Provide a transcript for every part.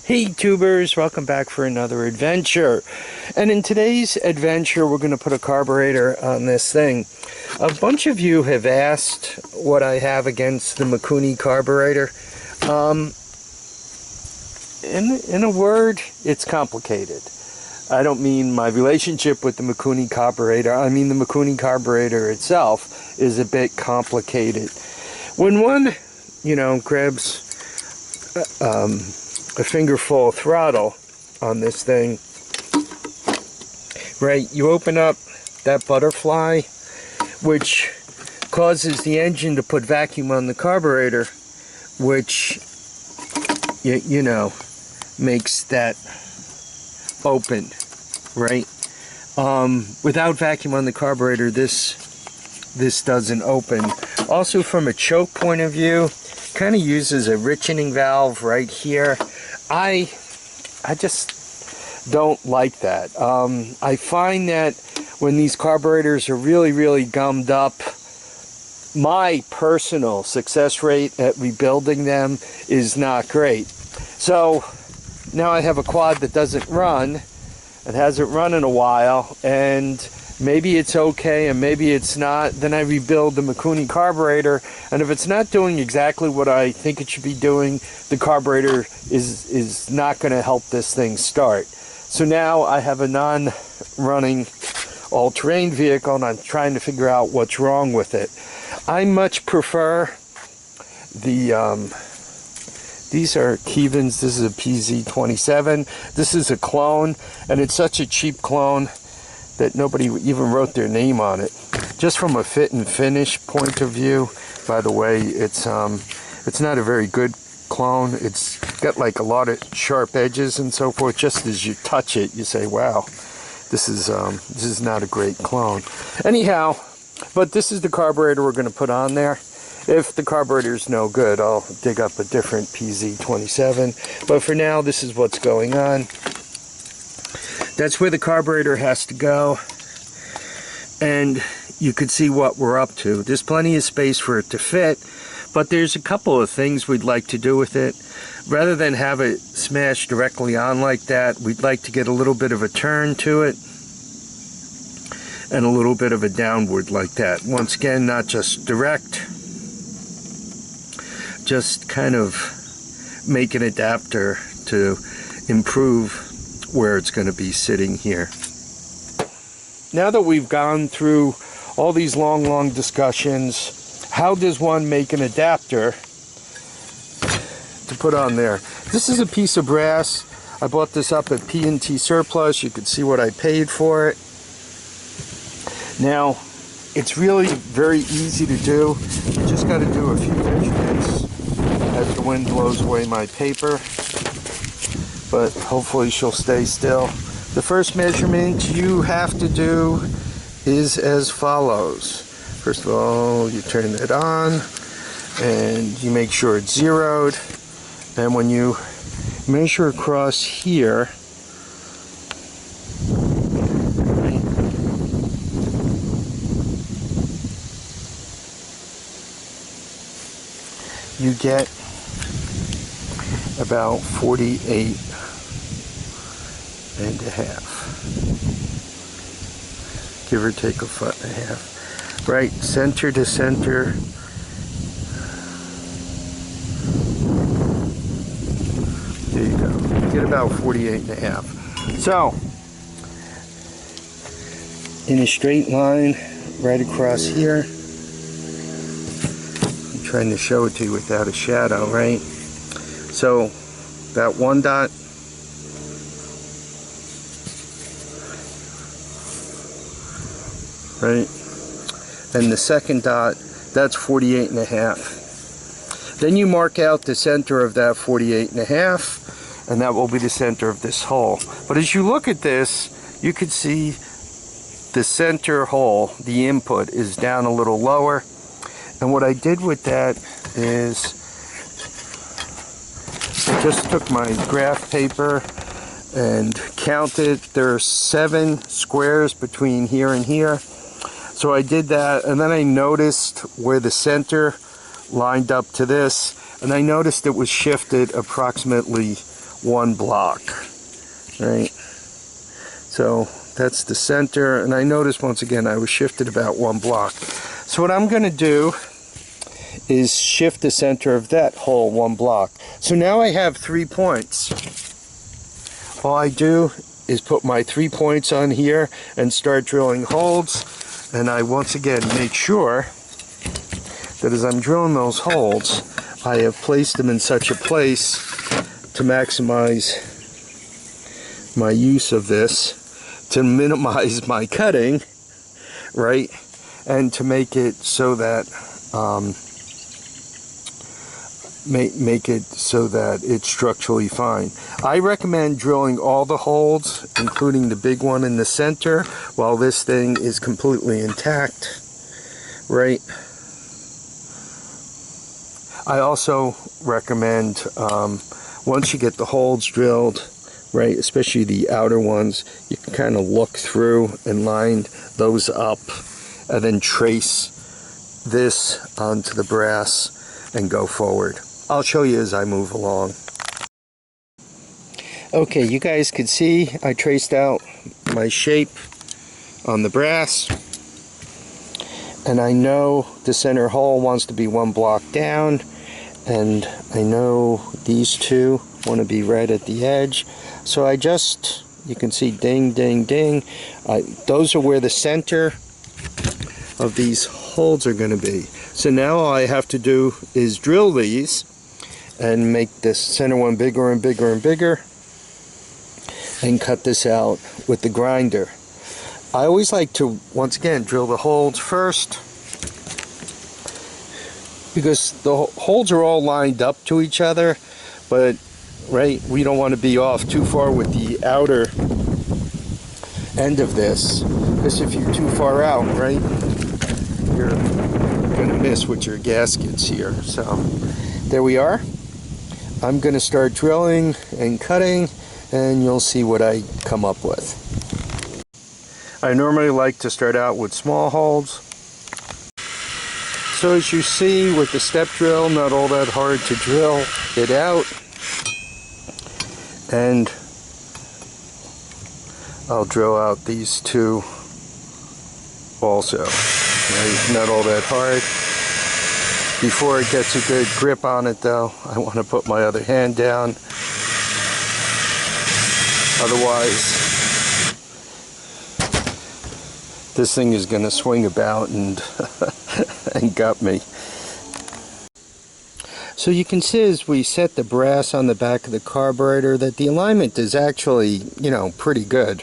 Hey tubers, welcome back for another adventure. And in today's adventure we're going to put a carburetor on this thing. A bunch of you have asked what I have against the Mikuni carburetor. In a word, it's complicated. I don't mean my relationship with the Mikuni carburetor, I mean the Mikuni carburetor itself is a bit complicated. When one, grabs a fingerful of throttle on this thing, right, you open up that butterfly, which causes the engine to put vacuum on the carburetor, which makes that open, right? Without vacuum on the carburetor, this doesn't open. Also, from a choke point of view, kind of uses a richening valve right here. I just don't like that. I find that when these carburetors are really gummed up, my personal success rate at rebuilding them is not great. So now I have a quad that doesn't run. It hasn't run in a while, and maybe it's okay and maybe it's not. Then I rebuild the Mikuni carburetor, and if it's not doing exactly what I think it should be doing, the carburetor is not going to help this thing start. So now I have a non-running all-terrain vehicle, and I'm trying to figure out what's wrong with it. I much prefer the these are Keihins. This is a PZ27. This is a clone, and it's such a cheap clone that nobody even wrote their name on it. Just from a fit and finish point of view, by the way, it's not a very good clone. It's got like a lot of sharp edges and so forth. Just as you touch it, you say, wow, this is not a great clone. Anyhow, but this is the carburetor we're going to put on there. If the carburetor's no good, I'll dig up a different PZ27. But for now, this is what's going on. That's where the carburetor has to go. And you could see what we're up to. There's plenty of space for it to fit, but there's a couple of things we'd like to do with it. Rather than have it smash directly on like that, we'd like to get a little bit of a turn to it and a little bit of a downward like that. Once again, not just direct, just kind of make an adapter to improve where it's going to be sitting here. Now that we've gone through all these long discussions, how does one make an adapter to put on there? This is a piece of brass. I bought this up at P&T Surplus. You can see what I paid for it. Now, it's really very easy to do. You just got to do a few measurements as the wind blows away my paper, but hopefully she'll stay still. The first measurement you have to do is as follows. First of all, you turn it on and you make sure it's zeroed, and when you measure across here, you get about 48 and a half, give or take a foot and a half. Right, center to center. There you go. You get about 48 and a half. So, in a straight line right across here. I'm trying to show it to you without a shadow, right? So, that one dot, right? And the second dot, that's 48 and a half. Then you mark out the center of that 48 and a half, and that will be the center of this hole. But as you look at this, you can see the center hole, the input, is down a little lower. And what I did with that is I just took my graph paper and counted. There are 7 squares between here and here. So I did that, and then I noticed where the center lined up to this, and I noticed it was shifted approximately 1 block, right? So that's the center, and I noticed once again I was shifted about 1 block. So what I'm going to do is shift the center of that hole 1 block. So now I have 3 points. All I do is put my 3 points on here and start drilling holes, and I once again make sure that as I'm drilling those holes, I have placed them in such a place to maximize my use of this, to minimize my cutting, right, and to make it so that make it so that it's structurally fine. I recommend drilling all the holes, including the big one in the center, while this thing is completely intact, right? I also recommend once you get the holes drilled, right, especially the outer ones, you can kind of look through and line those up and then trace this onto the brass and go forward. I'll show you as I move along. Okay, you guys can see I traced out my shape on the brass, and I know the center hole wants to be 1 block down, and I know these two want to be right at the edge. So I just, you can see ding, ding, ding. Those are where the center of these holes are going to be. So now all I have to do is drill these and make this center one bigger and bigger and bigger, and cut this out with the grinder. I always like to, once again, drill the holes first, because the holes are all lined up to each other, but right, we don't want to be off too far with the outer end of this, because if you're too far out, right, you're going to miss with your gaskets here. So there we are. I'm going to start drilling and cutting, and you'll see what I come up with. I normally like to start out with small holes. So as you see with the step drill, not all that hard to drill it out. And I'll drill out these two also. Right? Not all that hard. Before it gets a good grip on it though, I want to put my other hand down. Otherwise, this thing is going to swing about and and gut me. So you can see as we set the brass on the back of the carburetor that the alignment is actually, you know, pretty good.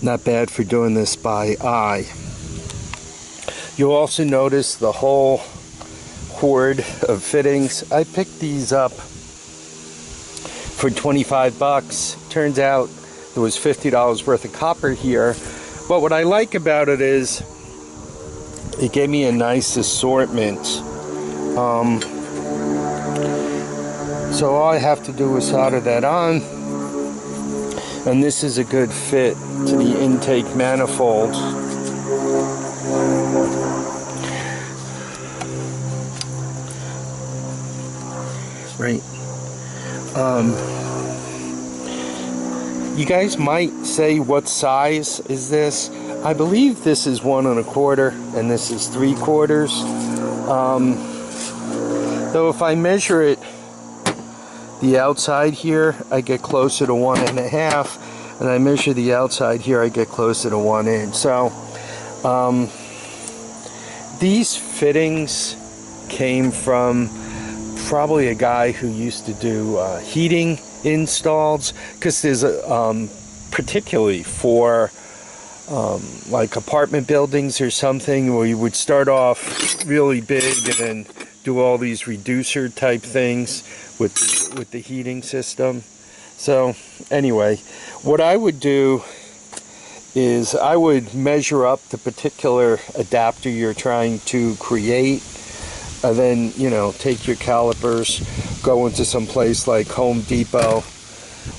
Not bad for doing this by eye. You'll also notice the whole hoard of fittings. I picked these up for 25 bucks. Turns out there was $50 worth of copper here. But what I like about it is it gave me a nice assortment. So all I have to do is solder that on, and this is a good fit to the intake manifold. Right. You guys might say, what size is this? I believe this is 1 1/4 and this is 3/4. Though if I measure it, the outside here, I get closer to 1 1/2, and I measure the outside here, I get closer to 1 inch. So these fittings came from probably a guy who used to do heating installs, because there's particularly for like apartment buildings or something, where you would start off really big and then do all these reducer type things with the heating system. So anyway, what I would do is I would measure up the particular adapter you're trying to create, and then, you know, take your calipers, go into some place like Home Depot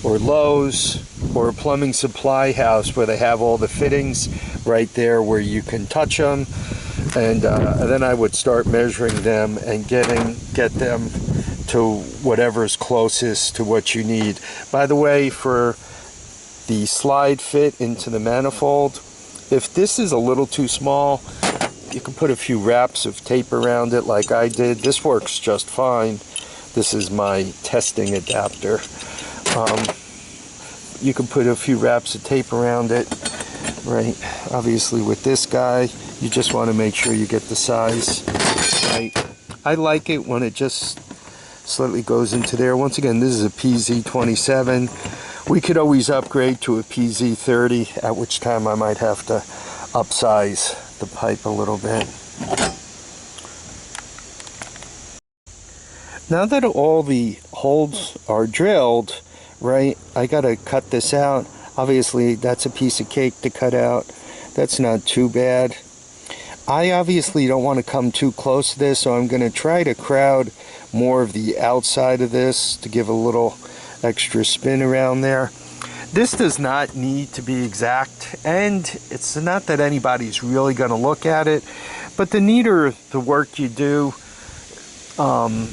or Lowe's or a plumbing supply house where they have all the fittings right there where you can touch them, and then I would start measuring them and get them to to whatever is closest to what you need. By the way, for the slide fit into the manifold, if this is a little too small, you can put a few wraps of tape around it like I did. This works just fine. This is my testing adapter. You can put a few wraps of tape around it, right? Obviously with this guy, you just want to make sure you get the size right. I like it when it just slightly goes into there. Once again, this is a PZ27. We could always upgrade to a PZ30, at which time I might have to upsize the pipe a little bit. Now that all the holes are drilled, right, I gotta cut this out. Obviously that's a piece of cake to cut out. That's not too bad. I obviously don't want to come too close to this, so I'm going to try to crowd more of the outside of this to give a little extra spin around there. This does not need to be exact, and it's not that anybody's really going to look at it, but the neater the work you do,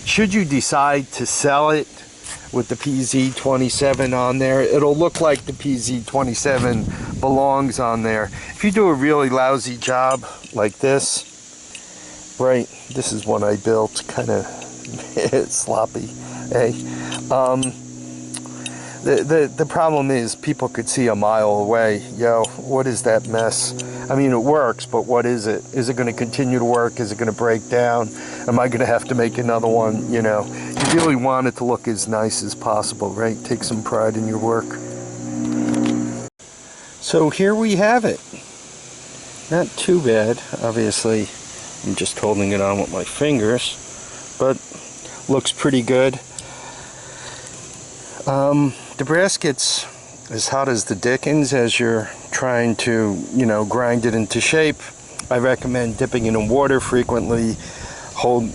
should you decide to sell it with the PZ27 on there, it'll look like the PZ27 belongs on there. If you do a really lousy job like this, right, this is one I built, kind of sloppy, hey. The problem is people could see a mile away. Yo, what is that mess? I mean, it works, but what is it? Is it going to continue to work? Is it going to break down? Am I going to have to make another one? You know, you really want it to look as nice as possible, right? Take some pride in your work. So here we have it. Not too bad, obviously. I'm just holding it on with my fingers, but looks pretty good. The brass gets as hot as the dickens as you're trying to, you know, grind it into shape. I recommend dipping it in water frequently,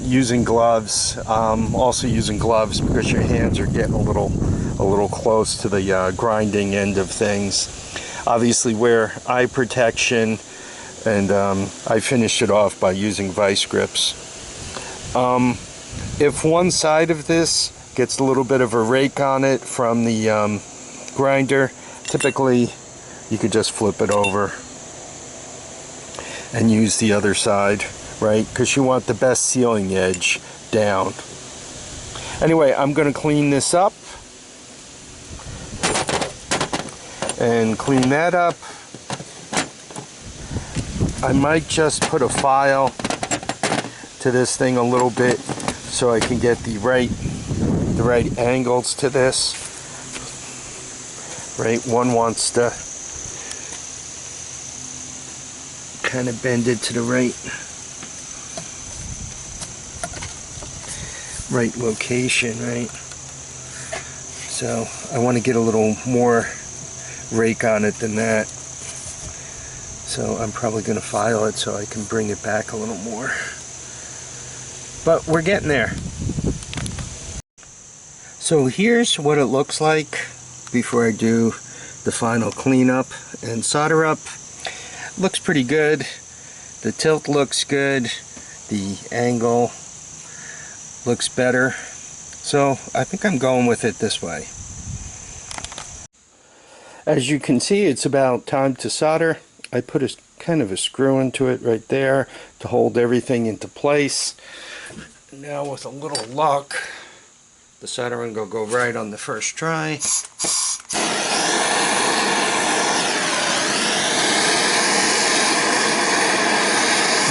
using gloves, also using gloves because your hands are getting a little close to the grinding end of things. Obviously wear eye protection, and I finished it off by using vice grips. If one side of this gets a little bit of a rake on it from the grinder, typically you could just flip it over and use the other side, right? Because you want the best sealing edge down. Anyway, I'm going to clean this up and clean that up. I might just put a file to this thing a little bit so I can get the right angles to this. Right, one wants to kind of bend it to the right location, right? So I want to get a little more rake on it than that. So I'm probably going to file it so I can bring it back a little more. But we're getting there. So here's what it looks like before I do the final cleanup and solder up. Looks pretty good. The tilt looks good. The angle looks better. So I think I'm going with it this way. As you can see, it's about time to solder. I put a kind of a screw into it right there to hold everything into place. Now with a little luck, the soldering will go right on the first try.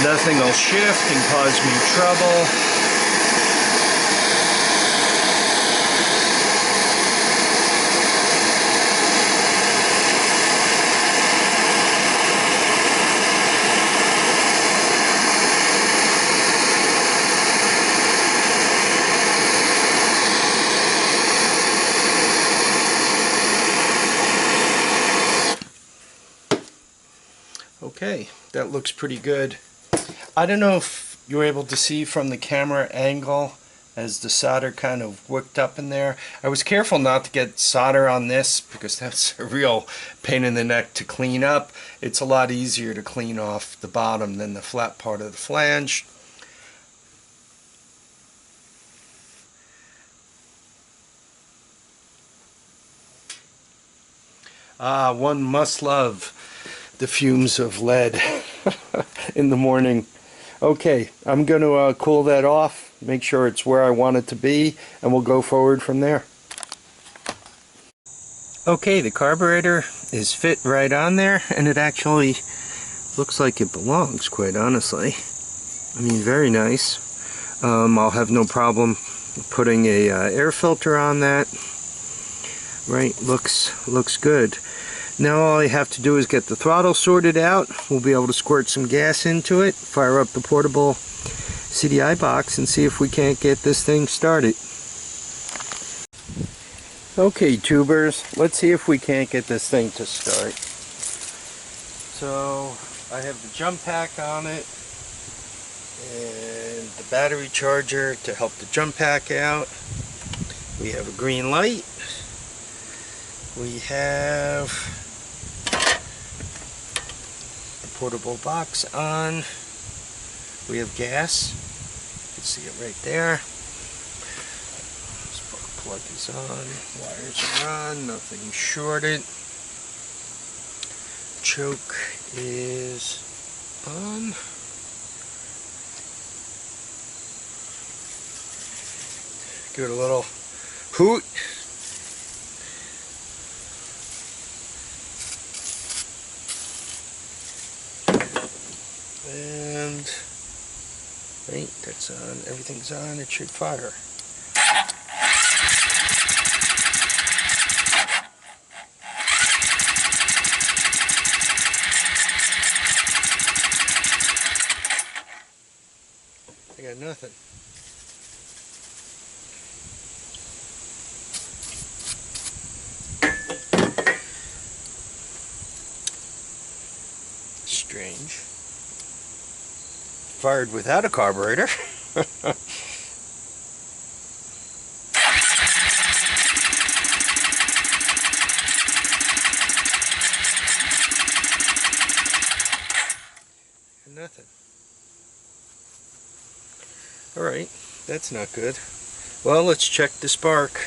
Nothing will shift and cause me trouble. Okay, that looks pretty good. I don't know if you were able to see from the camera angle as the solder kind of wicked up in there. I was careful not to get solder on this because that's a real pain in the neck to clean up. It's a lot easier to clean off the bottom than the flat part of the flange. One must love the fumes of lead in the morning. Okay, I'm going to cool that off, make sure it's where I want it to be, and we'll go forward from there. Okay, the carburetor is fit right on there, and it actually looks like it belongs, quite honestly. I mean, very nice. I'll have no problem putting a air filter on that. Right, looks good. Now all I have to do is get the throttle sorted out. We'll be able to squirt some gas into it, fire up the portable CDI box, and see if we can't get this thing started. Okay, tubers, let's see if we can't get this thing to start. So I have the jump pack on it and the battery charger to help the jump pack out. We have a green light. We have the portable box on. We have gas. You can see it right there. Spark plug is on. Wires are on. Nothing shorted. Choke is on. Give it a little hoot. And right, that's on, everything's on, it should fire. I got nothing. Strange. Fired without a carburetor. Nothing. Alright, that's not good. Well, let's check the spark.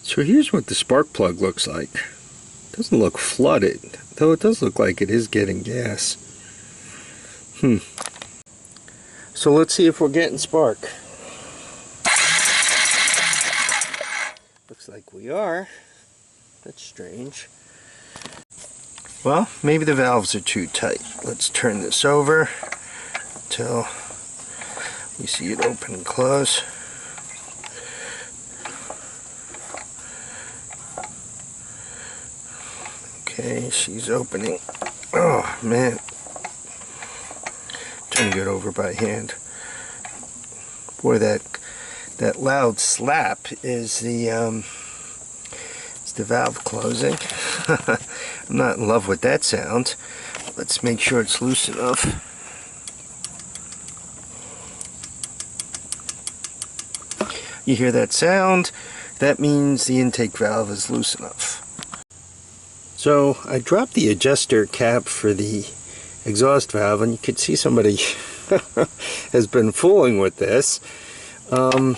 So here's what the spark plug looks like. It doesn't look flooded, though it does look like it is getting gas. So let's see if we're getting spark. Looks like we are. That's strange. Well, maybe the valves are too tight. Let's turn this over until we see it open and close. Okay, she's opening. Oh man, turning it over by hand. Boy, that loud slap is the valve closing. I'm not in love with that sound. Let's make sure it's loose enough. You hear that sound? That means the intake valve is loose enough. So I dropped the adjuster cap for the exhaust valve, and you can see somebody has been fooling with this. And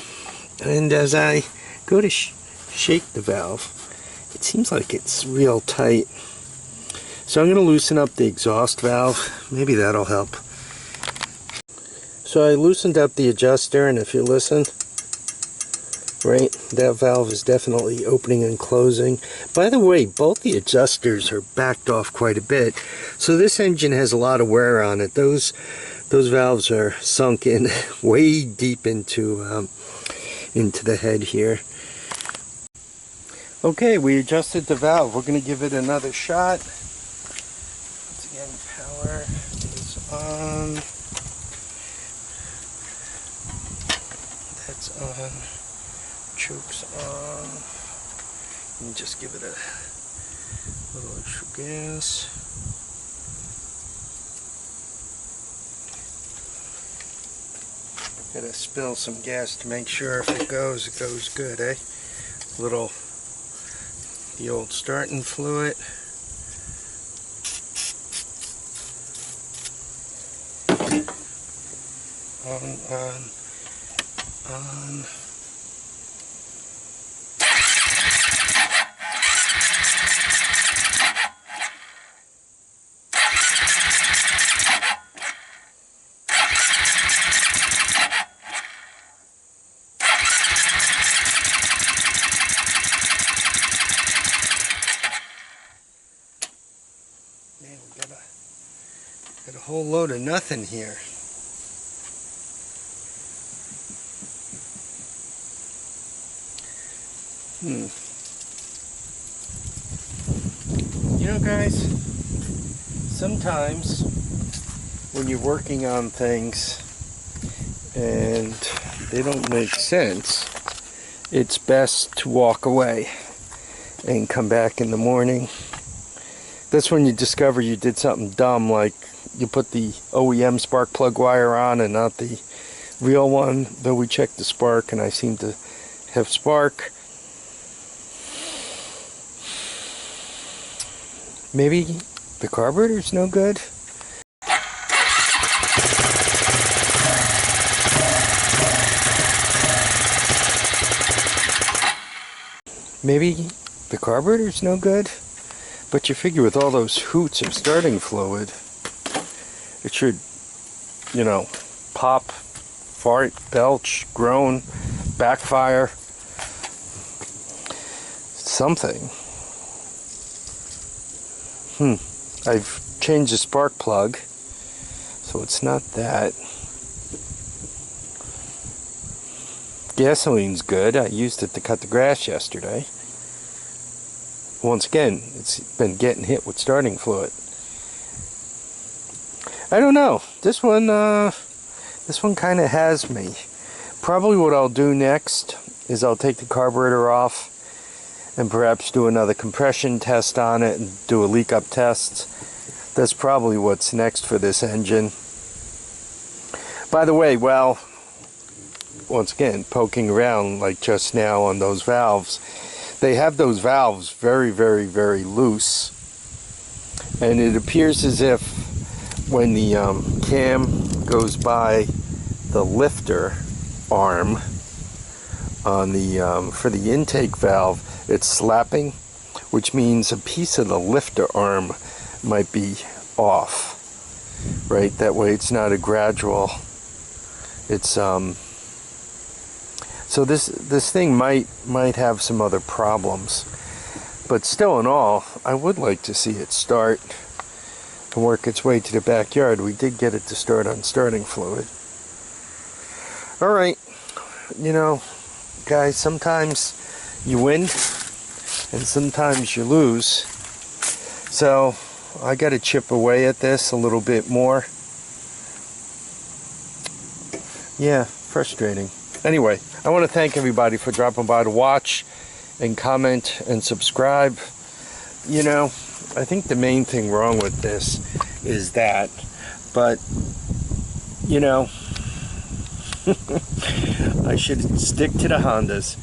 as I go to shake the valve, it seems like it's real tight. So I'm going to loosen up the exhaust valve. Maybe that'll help. So I loosened up the adjuster, and if you listen, right, that valve is definitely opening and closing. By the way, both the adjusters are backed off quite a bit, so this engine has a lot of wear on it. Those valves are sunk in way deep into the head here. Okay, we adjusted the valve. We're going to give it another shot. Once again, power is on. That's on. Choke's on. And just give it a little extra gas. Gotta spill some gas to make sure if it goes good, eh? The old starting fluid. On. whole load of nothing here. You know, guys, sometimes when you're working on things and they don't make sense, it's best to walk away and come back in the morning. That's when you discover you did something dumb, like you put the OEM spark plug wire on and not the real one, though we checked the spark and I seem to have spark. Maybe the carburetor's no good? Maybe the carburetor's no good? But you figure with all those hoots of starting fluid, it should, you know, pop, fart, belch, groan, backfire, something. I've changed the spark plug, so it's not that. Gasoline's good. I used it to cut the grass yesterday. Once again, it's been getting hit with starting fluid. I don't know. This one kind of has me. Probably what I'll do next is I'll take the carburetor off and perhaps do another compression test on it and do a leak up test. That's probably what's next for this engine. By the way, well, once again, poking around like just now on those valves, they have those valves very, very, very loose, and it appears as if when the cam goes by the lifter arm on the for the intake valve, it's slapping, which means a piece of the lifter arm might be off, right? That way it's not a gradual, it's so this thing might have some other problems, but still in all, I would like to see it start and work its way to the backyard. We did get it to start on starting fluid. All right, you know, guys, sometimes you win and sometimes you lose. So I got to chip away at this a little bit more. Yeah, frustrating. Anyway, I want to thank everybody for dropping by to watch and comment and subscribe. You know, I think the main thing wrong with this is that, but, you know, I should stick to the Hondas.